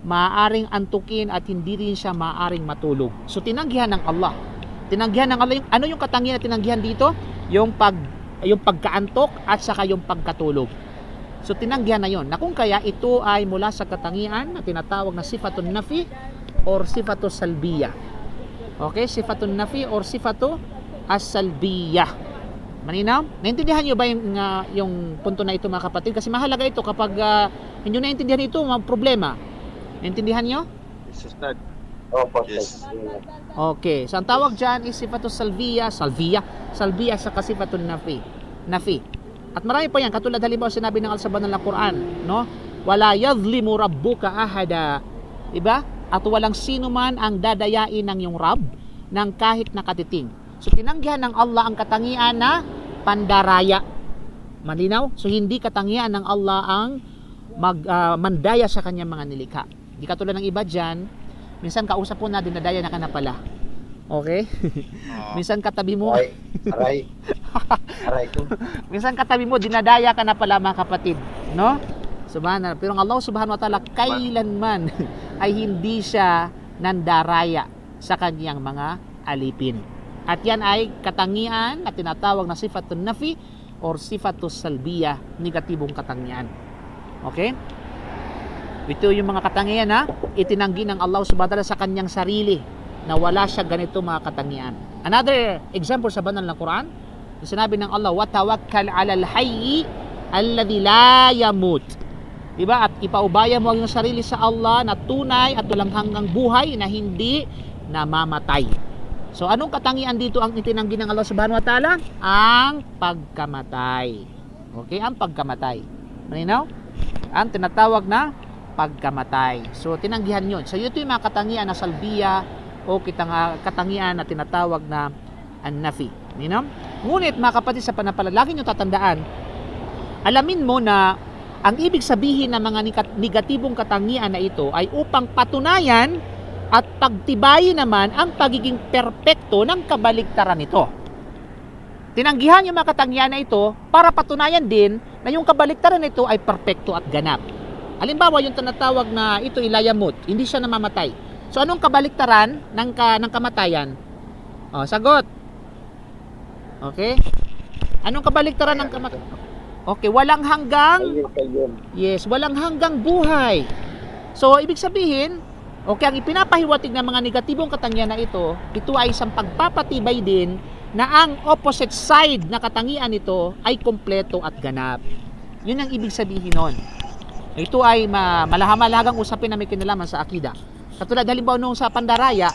maaaring antukin at hindi rin siya maaaring matulog. So tinanggihan ng Allah. Tinanggihan ng Allah. Ano yung katangian na tinanggihan dito? Yung pagkaantok at saka yung pagkatulog. So tinanggihan na yon. Na kung kaya ito ay mula sa katangian na tinatawag na sifatun nafi or sifatu salbiya. Okay? Sifatun nafi or sifatu as-salbiya. Maninaw? Naintindihan nyo ba yung punto na ito mga kapatid? Kasi mahalaga ito kapag hindi nyo naintindihan ito, problema. Naintindihan nyo? Yes, Ustad. Opo, Yes. Okay. So ang tawag dyan is sifatus salbiya sa kasifatun nafi. At marami pa yan. Katulad halimbawa sinabi ng al-saban ng Quran, no? Wala yadhlimu rabbuka ahada. Diba? At walang sino man ang dadayain ng yung Rab ng kahit nakatiting. So tinanggihan ng Allah ang katangian na pandaraya. Malinaw? So hindi katangian ng Allah ang mandaya sa kanyang mga nilikha. Di katulad ng iba dyan, minsan kausap po na dinadaya na ka na pala. Okay? Minsan katabi mo. Aray ko. Minsan katabi mo, dinadaya ka na pala mga kapatid. No? Subhanallah. Pero ang Allah subhanahu wa ta'ala kailanman ay hindi siya nandaraya sa kanyang mga alipin. At yan ay katangian na tinatawag na sifatun nafi or sifatus salbiya, negatibong katangian. Okay? Ito yung mga katangian na itinanggi ng Allah subhanahu wa ta'ala sa kanyang sarili na wala siya ganito mga katangian. Another example sa banal na Quran, sinabi ng Allah, wa tawakkal 'alal hayyi alladhi la yamut. Diba? At ipaubaya mo ang iyong sarili sa Allah na tunay at walang hanggang buhay na hindi namamatay. So anong katangian dito ang itinanggi ng Allah subhanahu wa ta'ala? Ang pagkamatay. Okay? Ang pagkamatay. Malinaw? Ang tinatawag na pagkamatay. So tinanggihan yun. So ito yung mga katangian na salbiya o katangian na tinatawag na an-nafi. Malinaw? Ngunit mga kapatid sa pananampalataya, lagi nyo tatandaan, alamin mo na ang ibig sabihin ng mga negatibong katangian na ito ay upang patunayan at pagtibayin naman ang pagiging perpekto ng kabaligtaran nito. Tinanggihan yung mga katangian na ito para patunayan din na yung kabaligtaran nito ay perpekto at ganap. Halimbawa, yung tinatawag na ito ilayamut, hindi siya namamatay. So anong kabaligtaran ng kamatayan? Sagot. Okay? Anong kabaligtaran ng kamatayan? Okay, walang hanggang walang hanggang buhay. So ibig sabihin, okay, ang ipinapahiwatig ng mga negatibong katangian na ito ay isang pagpapatibay din na ang opposite side na katangian nito ay kompleto at ganap. Yun ang ibig sabihin nun. Ito ay malagang usapin na may kinalaman sa akida. Katulad halimbawa nung sa pandaraya.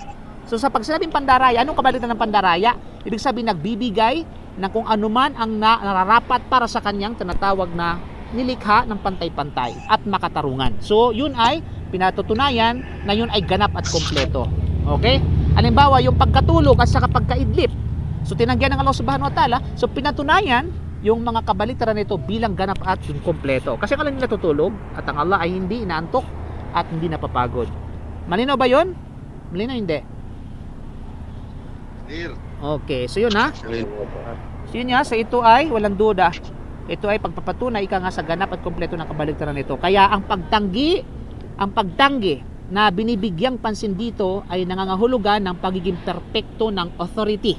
So sa pagsinabing pandaraya, anong kabalitan ng pandaraya? Ibig sabihin nagbibigay na kung anuman ang nararapat para sa kanyang tinatawag na nilikha ng pantay-pantay at makatarungan. So yun ay pinatutunayan na yun ay ganap at kompleto. Okay? Halimbawa, yung pagkatulog at saka pagkaidlip. So tinanggihan ng Allah subhanahu wa ta'ala. So pinatunayan yung mga kabaligtaran nito bilang ganap at kompleto. Kasi kung nila tutulog at ang Allah ay hindi inaantok at hindi napapagod. Malinaw ba yun? Malinaw hindi? Clear. Okay, so yun ha. So yun nga, so ito ay walang duda. Ito ay pagpapatunay nga sa ganap at kompleto ng kabaligtaran nito. Kaya ang pagtanggi na binibigyang pansin dito ay nangangahulugan ng pagiging perpekto ng authority,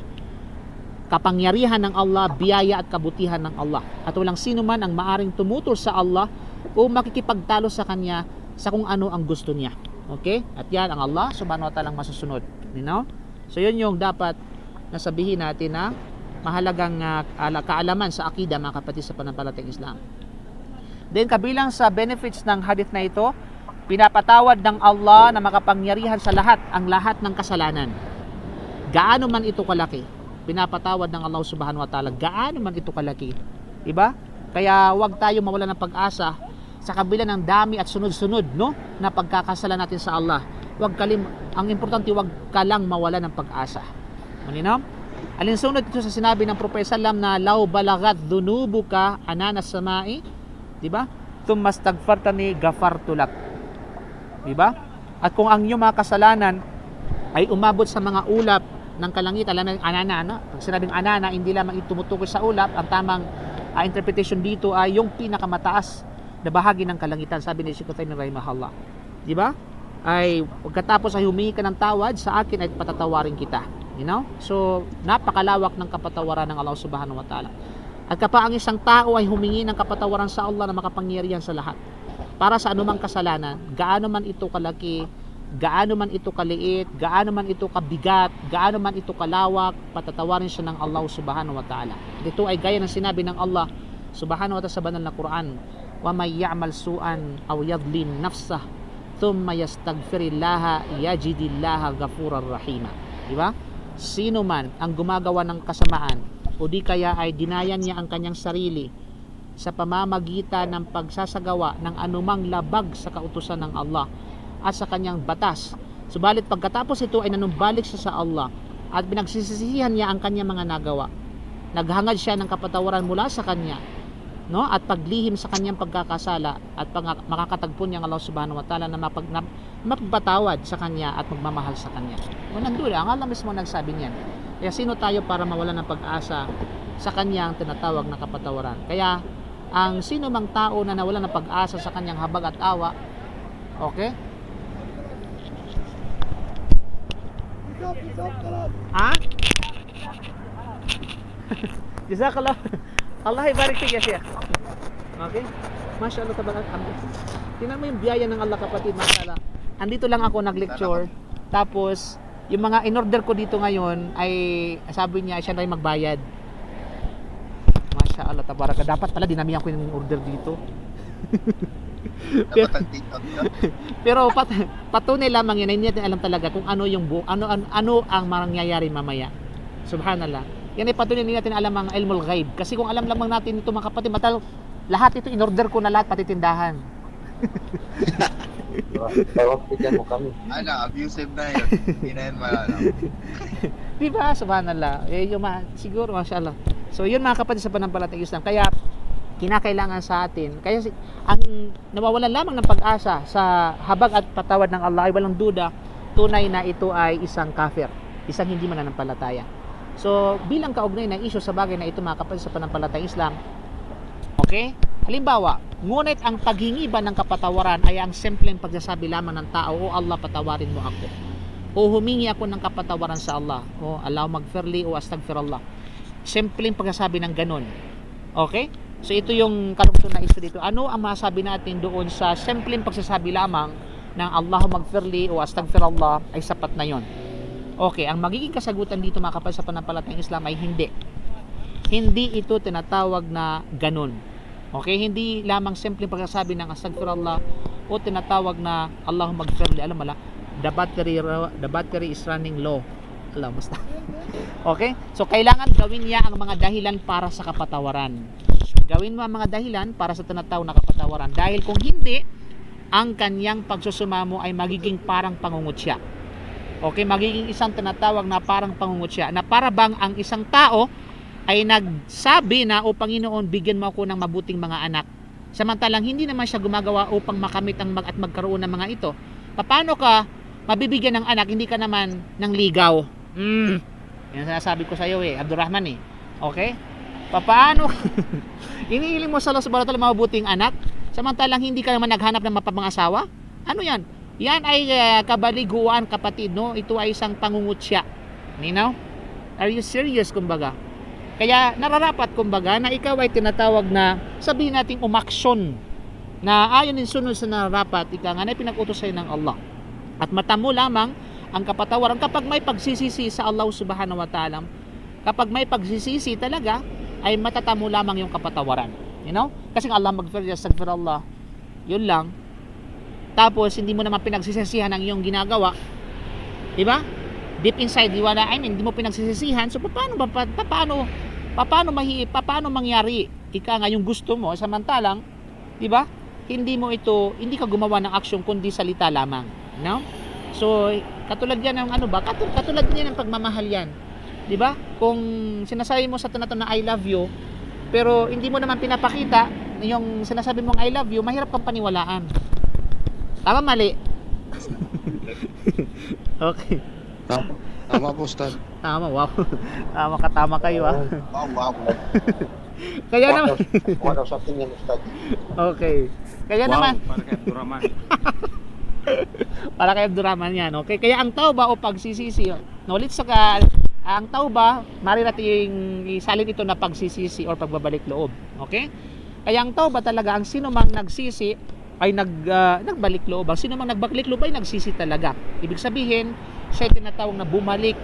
kapangyarihan ng Allah, biyaya at kabutihan ng Allah. At walang sino man ang maaring tumutol sa Allah o makikipagtalo sa Kanya sa kung ano ang gusto niya. Okay? At yan ang Allah subhanahu wa ta'ala ang masusunod. You know? So yun yung dapat nasabihin natin na mahalagang kaalaman sa akida mga kapatid sa pananampalatayang Islam. Then kabilang sa benefits ng hadith na ito, Pinapatawad ng Allah na makapangyarihan sa lahat, ang lahat ng kasalanan. Gaano man ito kalaki, pinapatawad ng Allah subhanahu wa ta'ala, gaano man ito kalaki. Diba? Kaya wag tayo mawala ng pag-asa sa kabila ng dami at sunod-sunod, no, na pagkakasala natin sa Allah. Ang importante, wag ka lang mawala ng pag-asa. Malinaw? Alinsunod ito sa sinabi ng Propeta sallam na law balagat dhunubuka anana samai, di ba? Thumma astaghfartani ghafartu lak. Di ba? At kung ang iyong mga kasalanan ay umabot sa mga ulap ng kalangitan, alam mo anana, no? Pag sinabing anana, hindi lamang itumutukoy sa ulap, ang tamang interpretation dito ay yung pinakamataas na bahagi ng kalangitan, sabi ni Sheikh Uthaymeen rahimahullah. Di ba? Ay pagkatapos ay humingi ka ng tawad sa akin, ay patatawarin kita. You know? So, napakalawak ng kapatawaran ng Allah subhanahu wa ta'ala. At kapag ang isang tao ay humingi ng kapatawaran sa Allah na makapangyarihan sa lahat, para sa anumang kasalanan, gaano man ito kalaki, gaano man ito kaliit, gaano man ito kabigat, gaano man ito kalawak, patatawarin siya ng Allah subhanahu wa ta'ala. Ito ay gaya ng sinabi ng Allah subhanahu wa ta'ala sa banal na Quran, wa may ya'mal su'an aw yadlim nafsah thumma yastaghfirillaha yajidillaha ghafurar rahima. Di ba? Sino man ang gumagawa ng kasamaan o di kaya ay dinayan niya ang kanyang sarili sa pamamagitan ng pagsasagawa ng anumang labag sa kautusan ng Allah at sa kanyang batas, subalit pagkatapos ito ay nanumbalik siya sa Allah at pinagsisisihan niya ang kanyang mga nagawa, naghangad siya ng kapatawaran mula sa kanya, no, at paglihim sa kanyang pagkakasala, at makakatagpo niya ang Allah subhanahu wa ta'ala na mapagpatawad sa kanya at magmamahal sa kanya. Nandun, ang Allah mismo nagsabi niyan. Kaya sino tayo para mawala ng pag-asa sa kanyang tinatawag na kapatawaran? Kaya ang sino mang tao na nawala ng pag-asa sa kanyang habag at awa, okay? Ha? Jazakallah. Allah ibarik fiik ya Sheikh. Okay? Masya Allah, tabarak. Tingnan mo yung biyaya ng Allah, kapatid. Masya Allah. Andito lang ako nag-lecture. Tapos, yung mga in-order ko dito ngayon ay sabi niya siya na yung magbayad. Masya Allah, tabarak. Dapat pala dinamihan ko yung order dito. Pero patunay lamang yun, hindi natin alam talaga kung ano yung ano ang mangyayari mamaya. Subhanallah. Yan ay patunay, hindi natin alam ang ilmul ghaib. Kasi kung alam lamang natin ito, mga kapatid, lahat ito in-order ko na lahat, pati tindahan. Tawag bigyan mo kami. Ano, abusive na yun. Hindi na yun malala. Diba? Subhanallah. Siguro, mashallah. So, yun mga kapatid sa panampalatayang Islam. Kaya, kinakailangan sa atin. Kaya, ang nawawalan lamang ng pag-asa sa habag at patawad ng Allah ay walang duda, tunay na ito ay isang kafir. Isang hindi mananampalataya. So, bilang kaugnay na issue sa bagay na ito mga kapatid sa panampalatayang Islam, okay? Halimbawa, ngunit ang paghingi ba ng kapatawaran ay ang simpleng pagsasabi lamang ng tao, o Allah, patawarin mo ako. O humingi ako ng kapatawaran sa Allah. O Allah magfirli o astagfirullah. Simpleng pagsasabi ng ganun. Okay? So, ito yung karugtong na issue dito. Ano ang masasabi natin doon sa simpleng pagsasabi lamang ng Allah magfirli o astagfirullah ay sapat na yon? Okay, ang magiging kasagutan dito mga kapatid sa panampalatayang Islam ay hindi. Hindi ito tinatawag na ganun. Okay, hindi lamang simpleng pagsasabi ng astagfirullah o tinatawag na Allahumma magfirli. Alam mo la, the battery is running low. Alam, basta. Okay, so kailangan gawin niya ang mga dahilan para sa kapatawaran. Gawin mo ang mga dahilan para sa tinatawag na kapatawaran. Dahil kung hindi, ang kanyang pagsusumamo ay magiging parang pangungutya. Okay, magiging isang tinatawag na parang pangungutya, na para bang ang isang tao ay nagsabi na, o Panginoon, bigyan mo ako ng mabuting mga anak. Samantalang hindi naman siya gumagawa upang makamit at magkaroon ng mga ito. Paano ka mabibigyan ng anak, hindi ka naman ng ligaw? Yan sinasabi ko sa iyo Abdurrahman Okay? Paano? Inihiling mo sa Allah subhanahu wa ta'ala mabuting anak, samantalang hindi ka naman naghanap ng mapapangasawa? Ano yan? Yan ay kabaliguan, kapatid, no? Ito ay isang pangungutya. You know? Are you serious, kumbaga? Kaya nararapat, kumbaga, na ikaw ay tinatawag na, sabihin natin, umaksyon na ayon din sunod sa nararapat, ika nga na pinag-utos sa'yo ng Allah. At matamo lamang ang kapatawaran kapag may pagsisisi sa Allah subhanahu wa ta'ala. Kapag may pagsisisi talaga, ay matatamo lamang yung kapatawaran. You know? Kasi Allah magfirli, astagfirullah. Yun lang. tapos hindi mo naman pinagsisisihan ang iyong ginagawa, di ba? Deep inside, hindi mo pinagsisisihan. So paano mangyari ika nga yung gusto mo, samantalang, di ba? Hindi ka gumawa ng aksyon kundi salita lamang, no? So katulad yan ng katulad yan ng pagmamahal yan, di ba? Kung sinasabi mo sa tunato na I love you, pero hindi mo naman pinapakita yung sinasabi mong I love you, mahirap kang paniwalaan. Tama, mali? Okay. Tama po, Ustad. Tama, wow. Tama kayo, ah. Wow. Kaya naman. Wala sa opinion, Ustad. Okay. Kaya naman. Para kay Abdurrahman. Para kay Abdurrahman yan, okay? Kaya ang tauba o pagsisisi, knowledge sa ang tauba, mari natin isalin ito na pagsisisi or pagbabalik loob, okay? Kaya ang tauba talaga, ang sino mang nagsisi ay nagbalik loob. Ang sino mang nagbalik loob ay nagsisi talaga. Ibig sabihin, siya ay tinatawag na bumalik.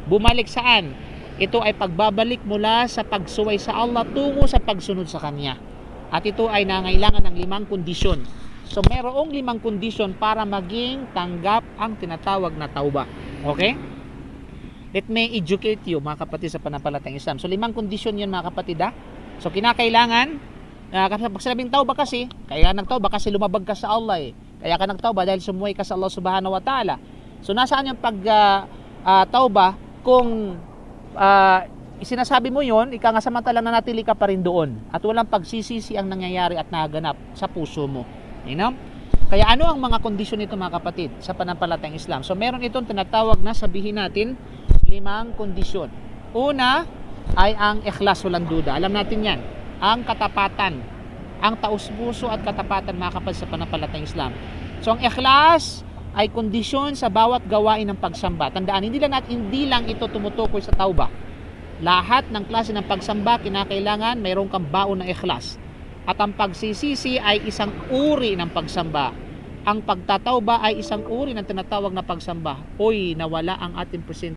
Bumalik saan? Ito ay pagbabalik mula sa pagsuway sa Allah tungo sa pagsunod sa Kanya. At ito ay nangailangan ng 5 kondisyon. So, merong 5 kondisyon para maging tanggap ang tinatawag na tauba. Okay? Let me educate you, mga kapatid, sa panampalatayang Islam. So, 5 kondisyon yun, mga kapatid, ha? So, kinakailangan, pag sinabing tauba kasi, kaya nagtauba kasi lumabag ka sa Allah, eh. Kaya ka nagtauba dahil sumuway ka sa Allah subhanahu wa ta'ala. So, nasaan yung tauba kung sinasabi mo yun, ika nga samantalang nanatili ka pa rin doon at walang pagsisisi ang nangyayari at naganap sa puso mo. You know? Kaya ano ang mga kondisyon nito, mga kapatid, sa panampalatayang Islam? So meron itong tinatawag na, sabihin natin, 5 kondisyon. Una ay ang ikhlas, walang duda. Alam natin yan. Ang katapatan, ang taus-puso at katapatan, mga kapatid, sa panampalatayang Islam. So ang ikhlas ay kondisyon sa bawat gawain ng pagsamba. Tandaan, hindi lang ito tumutukoy sa tauba. Lahat ng klase ng pagsamba, kinakailangan mayroon kang baon na ikhlas. At ang pagsisisi ay isang uri ng pagsamba. Ang pagtatauba ay isang uri ng tinatawag na pagsamba. Oy, nawala ang ating present.